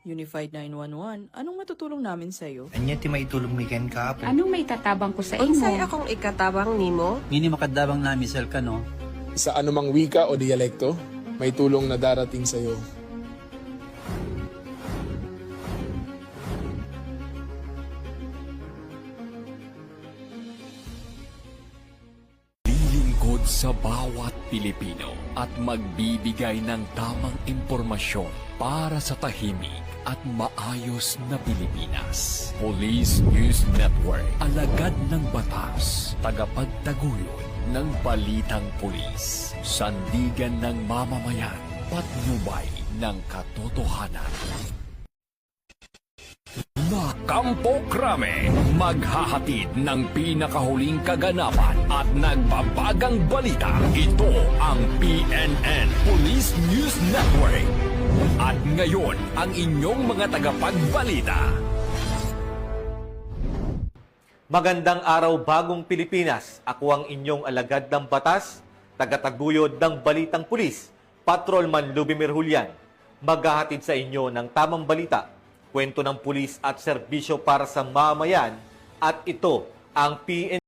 Unified 911, anong matutulong namin sa'yo? Anya ti maitulong mi ken kaapo. Anong may tatabang ko sa Unsay imo? akong ikatabang nimo? Ngini makadabang na misal ka no. Sa anumang wika o dialekto, may tulong na darating sa iyo. Lilingkod sa bawat Pilipino at magbibigay ng tamang impormasyon para sa tahimik at maayos na Pilipinas. Police News Network, alagad ng batas, tagapagtaguyod ng balitang pulis, sandigan ng mamamayan, patnubay ng katotohanan. Kampo Krame, maghahatid ng pinakahuling kaganapan at nagbabagang balita. Ito ang PNN Police News Network. At ngayon, ang inyong mga tagapagbalita. Magandang araw, bagong Pilipinas. Ako ang inyong alagad ng batas, tagataguyod ng balitang pulis, Patrolman Lubimir Julian. Maghahatid sa inyo ng tamang balita, kwento ng pulis at serbisyo para sa mamayan, at ito ang PNN.